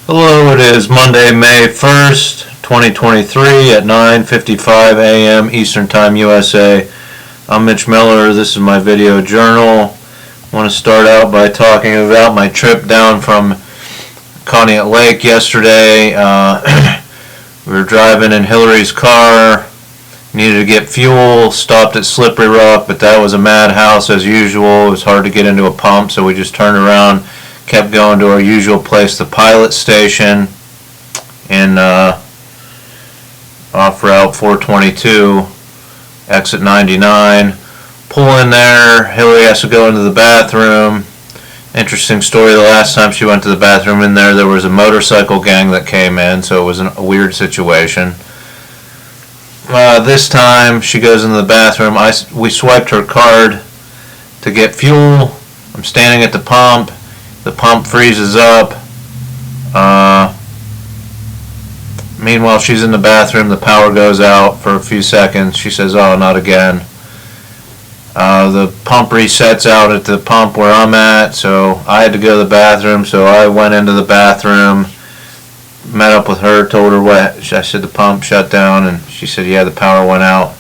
Hello, it is Monday, May 1st, 2023 at 9:55 a.m. Eastern Time, USA. I'm Mitch Miller. This is my video journal. I want to start out by talking about my trip down from Conneaut Lake yesterday. We were driving in Hillary's car, needed to get fuel, stopped at Slippery Rock, but that was a madhouse as usual. It was hard to get into a pump, so we just turned around, kept going to our usual place, the Pilot Station, in off Route 422, exit 99. Pull in there, Hillary has to go into the bathroom. Interesting story, the last time she went to the bathroom in there was a motorcycle gang that came in, so it was a weird situation. This time she goes into the bathroom. We swiped her card to get fuel. I'm standing at the pump. The pump freezes up. Meanwhile, she's in the bathroom. The power goes out for a few seconds. She says, "Oh, not again." The pump resets out at the pump where I'm at, so I had to go to the bathroom. So I went into the bathroom, met up with her, told her what I said. The pump shut down, and she said, "Yeah, the power went out."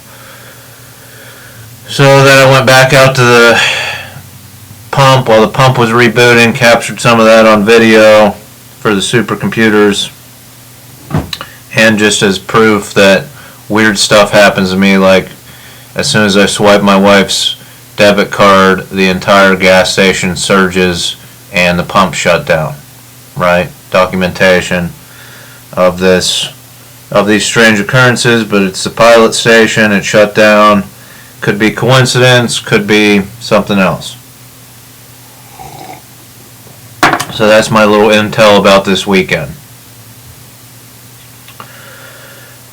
So then I went back out to the pump while the pump was rebooting, captured some of that on video for the supercomputers, and just as proof that weird stuff happens to me, like as soon as I swipe my wife's debit card, the entire gas station surges and the pump shut down. Right? Documentation of these strange occurrences, but it's the Pilot Station. It shut down. Could be coincidence, could be something else. So that's my little intel about this weekend.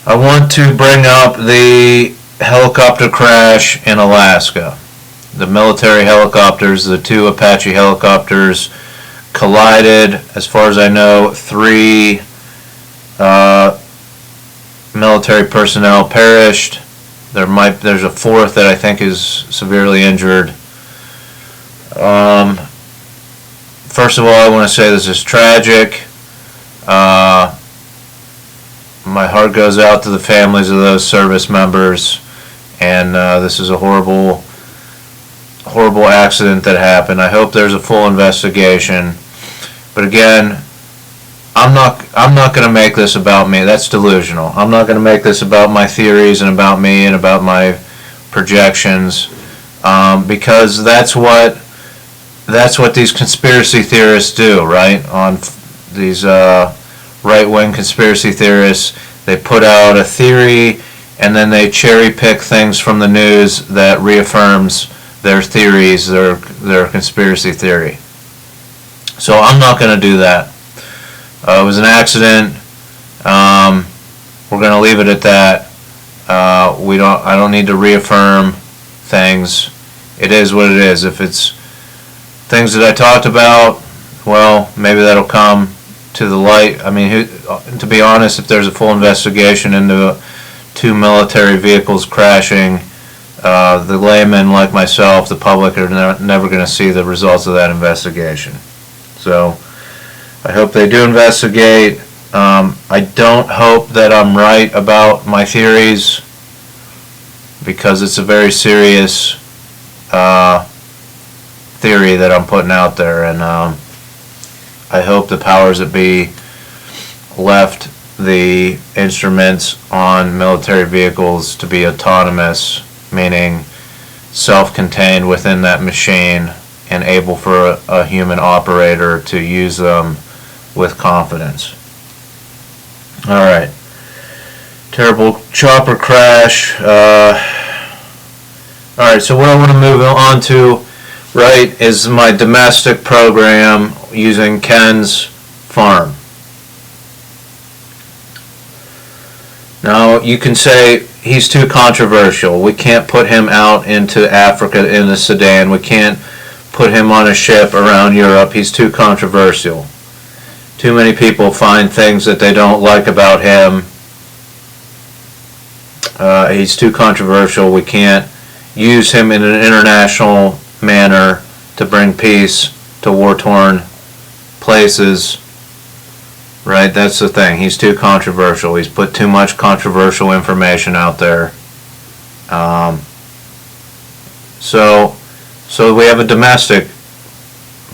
I want to bring up the helicopter crash in Alaska. The military helicopters, the two Apache helicopters, collided. As far as I know, 3 military personnel perished. There's a 4th that I think is severely injured. First of all, I want to say this is tragic. My heart goes out to the families of those service members, and this is a horrible accident that happened. I hope there's a full investigation. But again, I'm not going to make this about me. That's delusional. I'm not going to make this about my theories and about me and about my projections, because that's what these conspiracy theorists do, right? On these right-wing conspiracy theorists, they put out a theory and then they cherry-pick things from the news that reaffirms their theories, their conspiracy theory. So I'm not going to do that. It was an accident. We're going to leave it at that. I don't need to reaffirm things. It is what it is. If it's things that I talked about, well, maybe that'll come to the light. I mean, to be honest, if there's a full investigation into 2 military vehicles crashing, the layman like myself, the public, are never going to see the results of that investigation. So I hope they do investigate. I don't hope that I'm right about my theories, because it's a very serious theory that I'm putting out there, and I hope the powers that be left the instruments on military vehicles to be autonomous, meaning self-contained within that machine and able for a human operator to use them with confidence. Alright. Terrible chopper crash. Alright, so what I want to move on to, right, is my domestic program using Ken's farm. Now, you can say he's too controversial. We can't put him out into Africa in a sedan. We can't put him on a ship around Europe. He's too controversial. Too many people find things that they don't like about him. He's too controversial. We can't use him in an international manner to bring peace to war-torn places. right? That's the thing. He's too controversial. He's put too much controversial information out there. So we have a domestic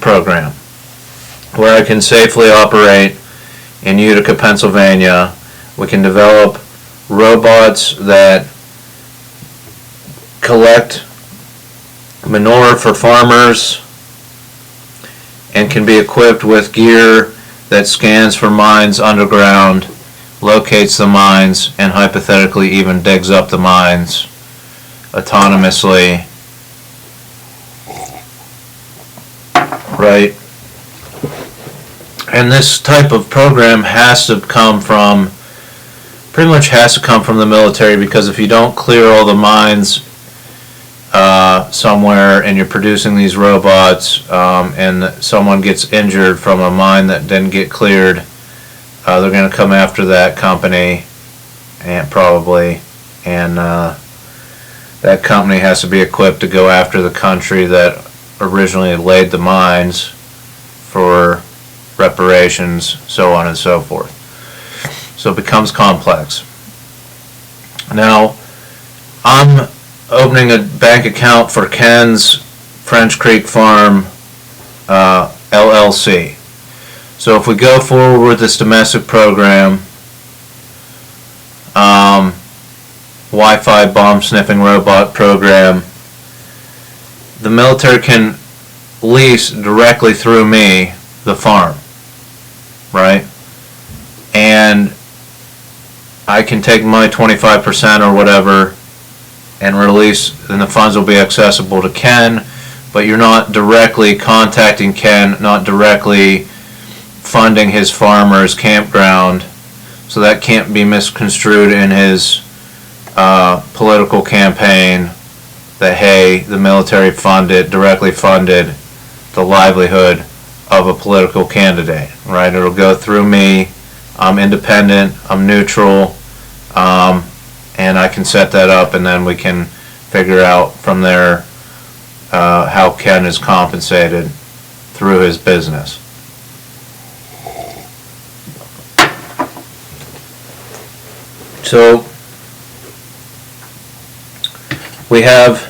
program where I can safely operate in Utica, Pennsylvania. We can develop robots that collect manure for farmers and can be equipped with gear that scans for mines underground, locates the mines, and hypothetically even digs up the mines autonomously. Right? And this type of program has to come from, pretty much has to come from the military, because if you don't clear all the mines somewhere and you're producing these robots and someone gets injured from a mine that didn't get cleared, they're going to come after that company, and that company has to be equipped to go after the country that originally laid the mines for reparations, so on and so forth. So it becomes complex. Now, I'm opening a bank account for Ken's French Creek Farm LLC. So if we go forward with this domestic program, Wi-Fi bomb sniffing robot program, the military can lease directly through me the farm, right? And I can take my 25% or whatever and release, and the funds will be accessible to Ken, but you're not directly contacting Ken, not directly funding his farmer's campground, so that can't be misconstrued in his political campaign that, hey, the military directly funded the livelihood of a political candidate, right? It'll go through me. I'm independent, I'm neutral, and I can set that up, and then we can figure out from there how Ken is compensated through his business. So we have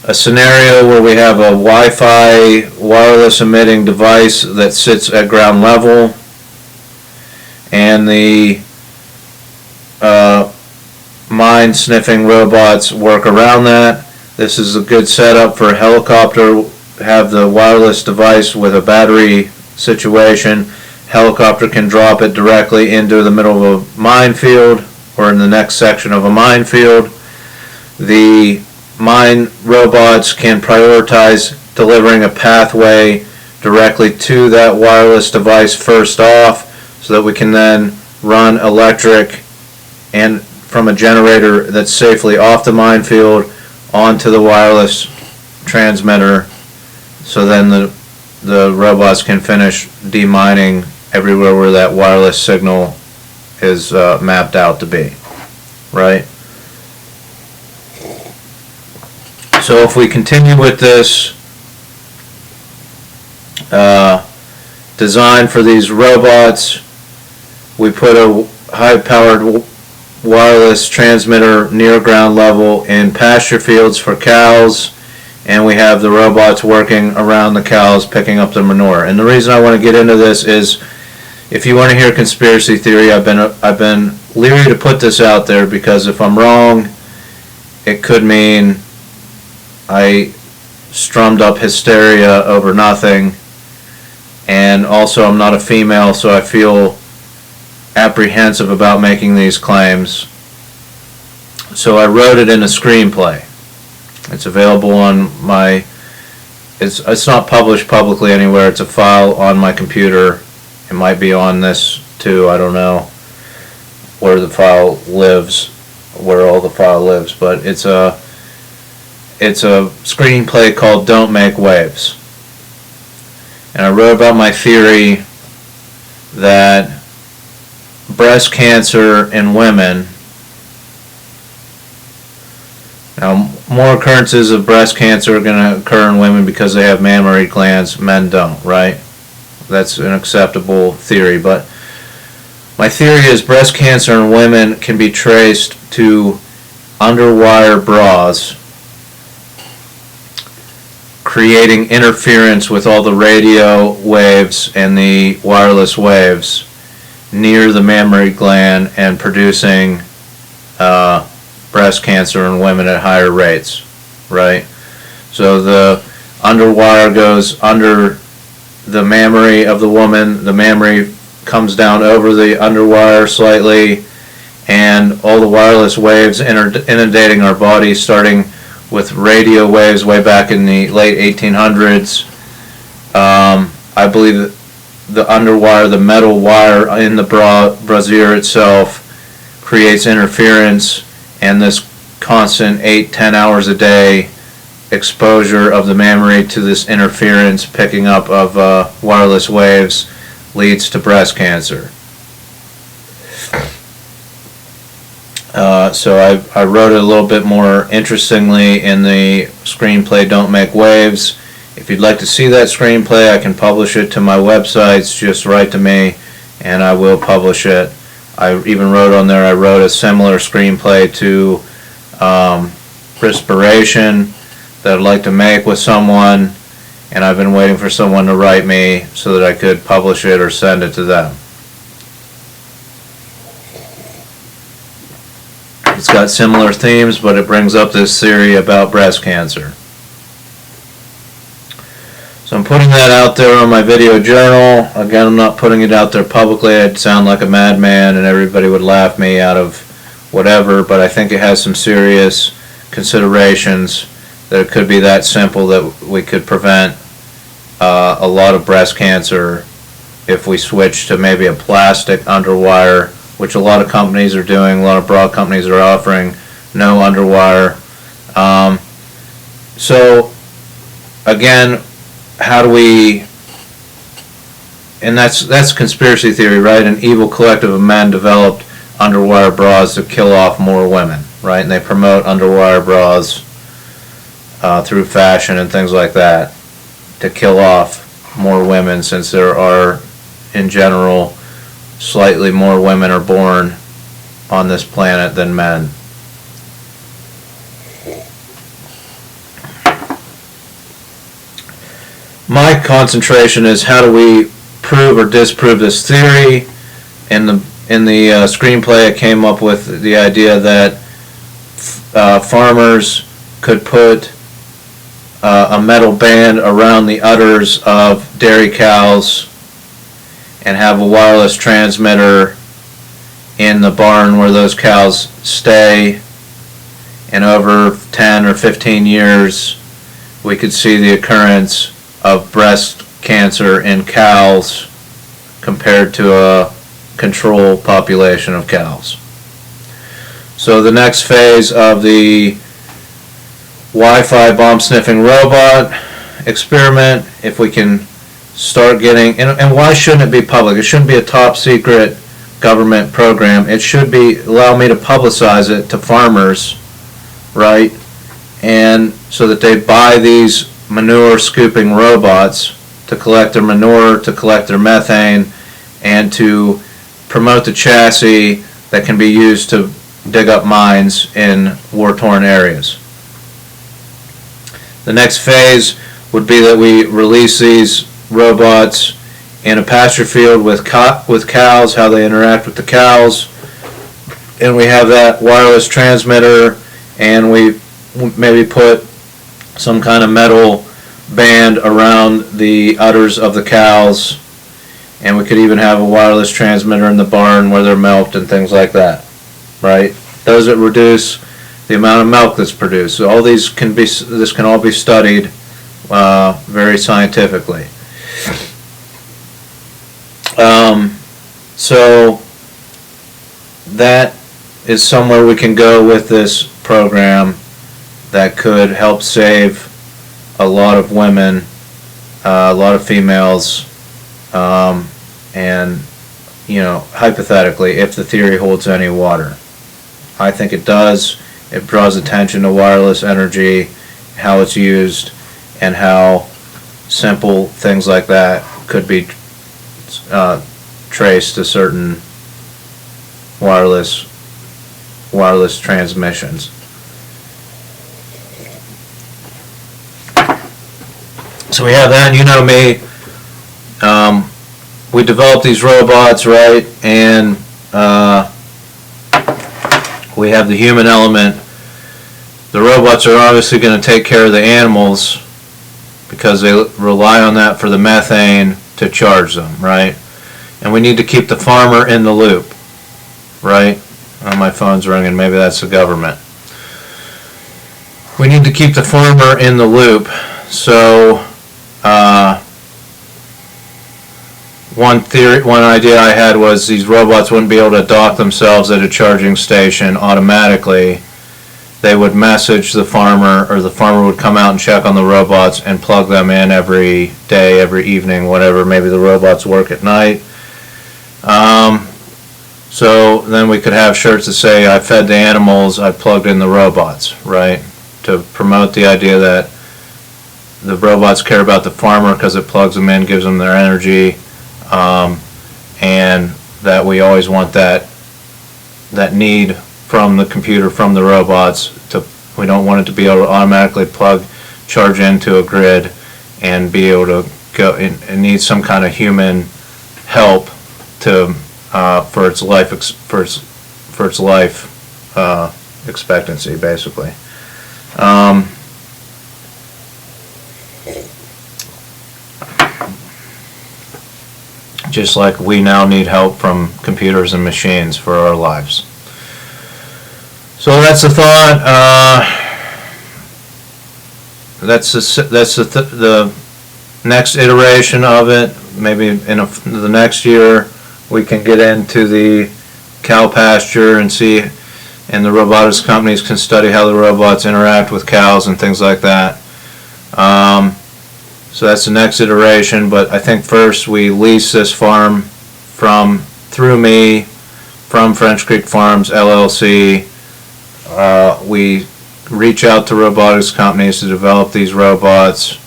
a scenario where we have a Wi-Fi wireless emitting device that sits at ground level, and the mine sniffing robots work around that. This is a good setup for a helicopter. Have the wireless device with a battery situation. Helicopter can drop it directly into the middle of a minefield or in the next section of a minefield. The mine robots can prioritize delivering a pathway directly to that wireless device first off, so that we can then run electric and from a generator that's safely off the minefield onto the wireless transmitter, so then the robots can finish demining everywhere where that wireless signal is mapped out to be, right? So if we continue with this design for these robots, we put a high-powered wireless transmitter near ground level in pasture fields for cows, and we have the robots working around the cows picking up the manure. And the reason I want to get into this is, if you want to hear conspiracy theory, I've been leery to put this out there, because if I'm wrong, it could mean I strummed up hysteria over nothing, and also I'm not a female, so I feel apprehensive about making these claims. So I wrote it in a screenplay. It's available on my, it's not published publicly anywhere. It's a file on my computer. It might be on this too, I don't know where the file lives, where all the file lives, but it's a screenplay called Don't Make Waves. And I wrote about my theory that breast cancer in women, now more occurrences of breast cancer are going to occur in women because they have mammary glands, men don't, right? that's an acceptable theory. But my theory is breast cancer in women can be traced to underwire bras creating interference with all the radio waves and the wireless waves near the mammary gland and producing breast cancer in women at higher rates, right? So the underwire goes under the mammary of the woman, the mammary comes down over the underwire slightly, and all the wireless waves inundating our bodies, starting with radio waves way back in the late 1800s. I believe that the underwire, the metal wire in the brassiere itself, creates interference, and this constant 8-10 hours a day exposure of the mammary to this interference, picking up of wireless waves, leads to breast cancer. So I wrote it a little bit more interestingly in the screenplay Don't Make Waves. If you'd like to see that screenplay, I can publish it to my websites. Just write to me and I will publish it. I even wrote on there, I wrote a similar screenplay to Respiration that I'd like to make with someone, and I've been waiting for someone to write me so that I could publish it or send it to them. It's got similar themes, but it brings up this theory about breast cancer. So I'm putting that out there on my video journal. Again, I'm not putting it out there publicly. I'd sound like a madman and everybody would laugh me out of whatever, but I think it has some serious considerations that it could be that simple that we could prevent a lot of breast cancer if we switch to maybe a plastic underwire, which a lot of companies are doing, a lot of bra companies are offering no underwire. So again, how do we, and that's conspiracy theory, right? An evil collective of men developed underwire bras to kill off more women, right? And they promote underwire bras through fashion and things like that to kill off more women, since there are, in general, slightly more women are born on this planet than men. My concentration is how do we prove or disprove this theory. In the screenplay, I came up with the idea that farmers could put a metal band around the udders of dairy cows and have a wireless transmitter in the barn where those cows stay, and over 10 or 15 years we could see the occurrence of breast cancer in cows compared to a control population of cows. So the next phase of the Wi-Fi bomb sniffing robot experiment, if we can start getting, and why shouldn't it be public? It shouldn't be a top secret government program. It should be, allow me to publicize it to farmers, right? And so that they buy these manure scooping robots to collect their manure, to collect their methane, and to promote the chassis that can be used to dig up mines in war-torn areas. The next phase would be that we release these robots in a pasture field with cows, how they interact with the cows, and we have that wireless transmitter, and we maybe put some kind of metal band around the udders of the cows, and we could even have a wireless transmitter in the barn where they're milked and things like that, right? Does it reduce the amount of milk that's produced? So all these can be, this can all be studied very scientifically. So that is somewhere we can go with this program that could help save a lot of women, a lot of females, and, you know, hypothetically, if the theory holds any water. I think it does. It draws attention to wireless energy, how it's used, and how simple things like that could be traced to certain wireless transmissions. So we have that, and you know me, we developed these robots, right, and we have the human element. The robots are obviously going to take care of the animals because they rely on that for the methane to charge them, right? And we need to keep the farmer in the loop, right? Oh, my phone's ringing, maybe that's the government. We need to keep the farmer in the loop. So one idea I had was these robots wouldn't be able to dock themselves at a charging station automatically. They would message the farmer, or the farmer would come out and check on the robots and plug them in every day, every evening, whatever. Maybe the robots work at night. So then we could have shirts that say, I fed the animals, I plugged in the robots, right? To promote the idea that the robots care about the farmer because it plugs them in, gives them their energy, and that we always want that need from the computer, from the robots. We don't want it to be able to automatically charge into a grid and be able to go. It needs some kind of human help to for its life expectancy, basically. Just like we now need help from computers and machines for our lives. So that's the thought. That's the next iteration of it. Maybe in the next year we can get into the cow pasture and see, and the robotics companies can study how the robots interact with cows and things like that. So that's the next iteration, but I think first we lease this farm through me from French Creek Farms LLC. We reach out to robotics companies to develop these robots.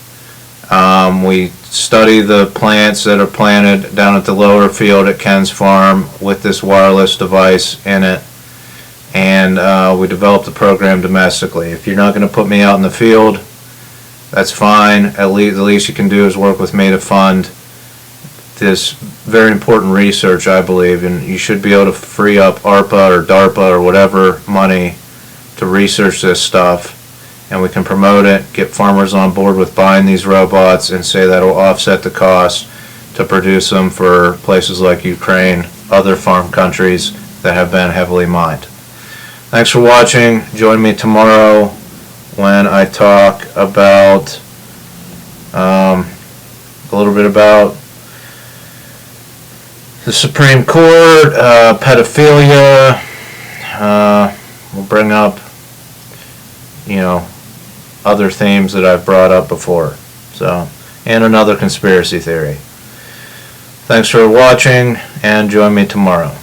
We study the plants that are planted down at the lower field at Ken's farm with this wireless device in it, and we develop the program domestically. If you're not going to put me out in the field, that's fine. The least you can do is work with me to fund this very important research, I believe, and you should be able to free up ARPA or DARPA or whatever money to research this stuff, and we can promote it, get farmers on board with buying these robots, and say that will offset the cost to produce them for places like Ukraine, other farm countries that have been heavily mined. Thanks for watching. Join me tomorrow when I talk about a little bit about the Supreme Court, pedophilia. We'll bring up, other themes that I've brought up before. And another conspiracy theory. Thanks for watching, and join me tomorrow.